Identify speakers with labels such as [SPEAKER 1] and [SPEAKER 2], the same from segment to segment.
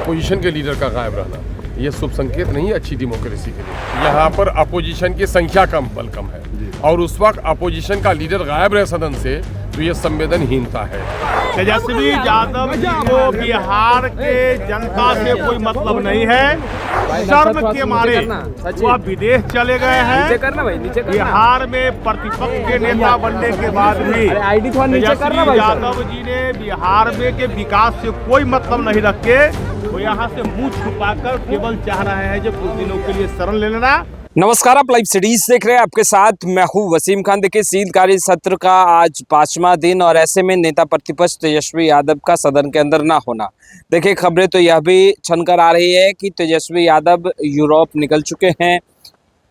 [SPEAKER 1] Opposition के leader का गायब रहना ये शुभ संकेत नहीं है अच्छी डेमोक्रेसी के लिए। यहाँ पर अपोजिशन की संख्या कम है और उस वक्त अपोजिशन का लीडर गायब रहे सदन से तो ये संवेदनहीनता है।
[SPEAKER 2] तेजस्वी यादव जी को बिहार के जनता से कोई मतलब नहीं है। शर्म के मारे वह विदेश चले गए हैं। बिहार में प्रतिपक्ष के नेता बनने के बाद भी तेजस्वी यादव जी ने बिहार में के विकास से कोई मतलब नहीं रख के वो यहाँ से मुंह छुपाकर केवल चाह रहे हैं जो कुछ दिनों के लिए शरण ले लेना।
[SPEAKER 3] नमस्कार, आप लाइव सिटीज देख रहे हैं। आपके साथ मैं हूं वसीम खान। देखिए, शीतकालीन सत्र का आज 5वां दिन और ऐसे में नेता प्रतिपक्ष तेजस्वी यादव का सदन के अंदर ना होना। देखिए, खबरें तो यह भी छनकर आ रही है कि तेजस्वी यादव यूरोप निकल चुके हैं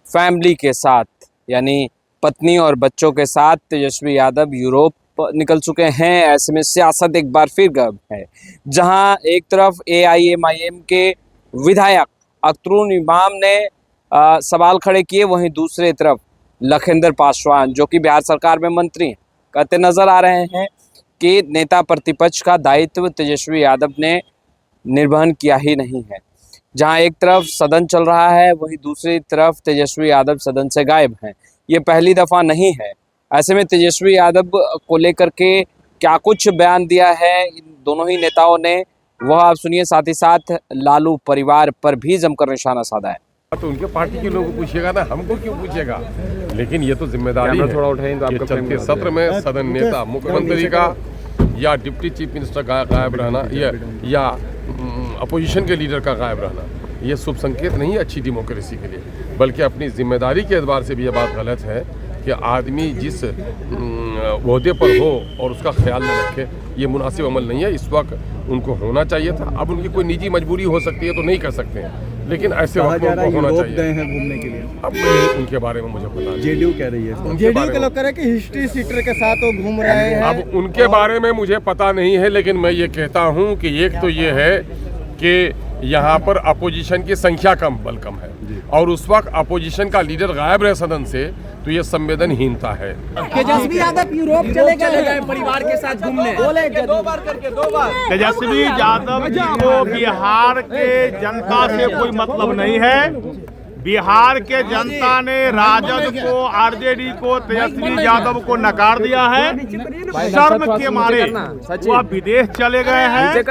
[SPEAKER 3] फैमिली के साथ, यानी पत्नी और बच्चों के साथ तेजस्वी यादव यूरोप निकल चुके हैं। ऐसे में सियासत एक बार फिर गर्म है, जहां एक तरफ AIMIM के विधायक अख्तरुल इमाम ने सवाल खड़े किए, वहीं दूसरी तरफ लखिंदर पासवान जो कि बिहार सरकार में मंत्री हैं कहते नजर आ रहे हैं कि नेता प्रतिपक्ष का दायित्व तेजस्वी यादव ने निर्वहन किया ही नहीं है। जहां एक तरफ सदन चल रहा है वहीं दूसरी तरफ तेजस्वी यादव सदन से गायब हैं। ये पहली दफ़ा नहीं है। ऐसे में तेजस्वी यादव को लेकर के क्या कुछ बयान दिया है इन दोनों ही नेताओं ने, वह आप सुनिए। साथ ही साथ लालू परिवार पर भी जमकर निशाना साधा है।
[SPEAKER 1] तो उनके पार्टी के लोगों को पूछिएगा ना, हमको क्यों पूछेगा। लेकिन ये तो जिम्मेदारी है
[SPEAKER 3] थोड़ा उठाएं तो आपका
[SPEAKER 1] चलते सत्र में सदन नेता मुख्यमंत्री का या डिप्टी चीफ मिनिस्टर का गायब रहना या अपोजिशन के लीडर का गायब रहना ये शुभ संकेत नहीं है अच्छी डेमोक्रेसी के लिए। बल्कि अपनी जिम्मेदारी के एतबार से भी ये बात गलत है कि आदमी जिस ओहदे पर हो और उसका ख्याल न रखे, ये मुनासिब अमल नहीं है। इस वक्त उनको होना चाहिए था। अब उनकी कोई निजी मजबूरी हो सकती है तो नहीं कर सकते हैं, लेकिन ऐसे वक्त उनको होना चाहिए।
[SPEAKER 4] गए हैं घूमने के लिए।
[SPEAKER 1] अब नहीं, उनके बारे में मुझे पता नहीं।
[SPEAKER 4] जेडीयू कह रही है,
[SPEAKER 1] जेडीयू
[SPEAKER 4] के लोग कह रहे हैं कि हिस्ट्री सीटर के साथ वो घूम रहे हैं।
[SPEAKER 1] अब उनके बारे में मुझे पता नहीं है, लेकिन मैं ये कहता हूँ कि एक तो ये है कि यहाँ पर अपोजिशन की संख्या कम है और उस वक्त अपोजिशन का लीडर गायब रहे सदन से तो ये संवेदनहीनता है।
[SPEAKER 5] तेजस्वी यादव यूरोप चले गए परिवार के साथ घूमने, बोले दो बार
[SPEAKER 2] तेजस्वी यादव जी को बिहार के जनता से कोई मतलब नहीं है। बिहार के जनता ने राजद को, RJD को, तेजस्वी यादव को नकार दिया है। शर्म के मारे वह विदेश चले गए हैं।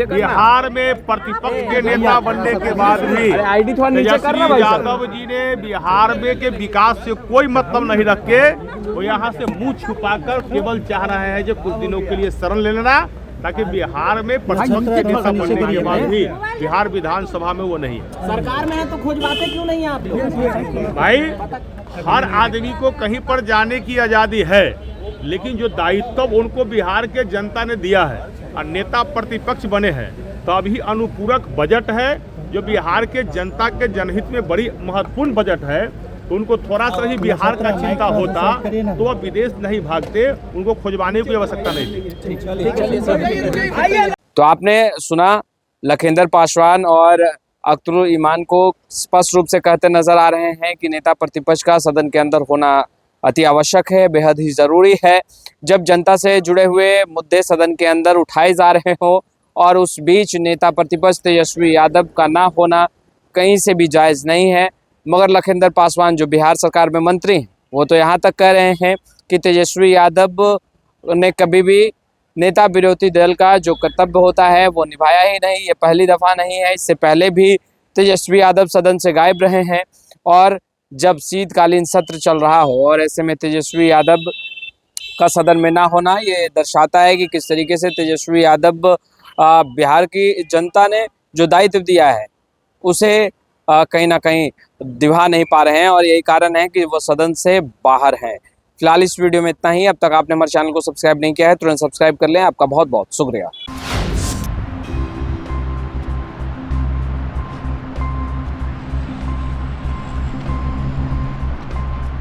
[SPEAKER 2] बिहार में प्रतिपक्ष के नेता बनने के बाद भी तेजस्वी यादव जी ने बिहार में के विकास से कोई मतलब नहीं रख के वो यहाँ से मुंह छुपाकर केवल चाह रहे हैं जो कुछ दिनों के लिए शरण ले लेना, ताकि बिहार में प्रतिपक्ष के नेता बनने के बाद भी बिहार विधानसभा में वो नहीं है।
[SPEAKER 5] सरकार में है तो खोज बातें क्यों नहीं आप लोग?
[SPEAKER 2] भाई, हर आदमी को कहीं पर जाने की आज़ादी है, लेकिन जो दायित्व उनको बिहार के जनता ने दिया है और नेता प्रतिपक्ष बने हैं, तो अभी अनुपूरक बजट है जो बिहार के जनता के जनहित में बड़ी महत्वपूर्ण बजट है। तो उनको थोड़ा सा ही बिहार का चिंता होता तो वह विदेश नहीं भागते, उनको खोजवाने की आवश्यकता नहीं थी।
[SPEAKER 3] तो आपने सुना, लखिंदर पासवान और अख्तरुल इमाम को स्पष्ट रूप से कहते नजर आ रहे हैं कि नेता प्रतिपक्ष का सदन के अंदर होना अति आवश्यक है, बेहद ही ज़रूरी है। जब जनता से जुड़े हुए मुद्दे सदन के अंदर उठाए जा रहे हो और उस बीच नेता प्रतिपक्ष तेजस्वी यादव का ना होना कहीं से भी जायज़ नहीं है। मगर लखिंदर पासवान जो बिहार सरकार में मंत्री हैं, वो तो यहाँ तक कह रहे हैं कि तेजस्वी यादव ने कभी भी नेता विरोधी दल का जो कर्तव्य होता है वो निभाया ही नहीं। ये पहली दफ़ा नहीं है, इससे पहले भी तेजस्वी यादव सदन से गायब रहे हैं। और जब शीतकालीन सत्र चल रहा हो और ऐसे में तेजस्वी यादव का सदन में ना होना, ये दर्शाता है कि किस तरीके से तेजस्वी यादव बिहार की जनता ने जो दायित्व दिया है उसे कहीं ना कहीं निभा नहीं पा रहे हैं और यही कारण है कि वो सदन से बाहर हैं। फिलहाल इस वीडियो में इतना ही। अब तक आपने हमारे चैनल को सब्सक्राइब नहीं किया है, तुरंत सब्सक्राइब कर लें। आपका बहुत बहुत शुक्रिया।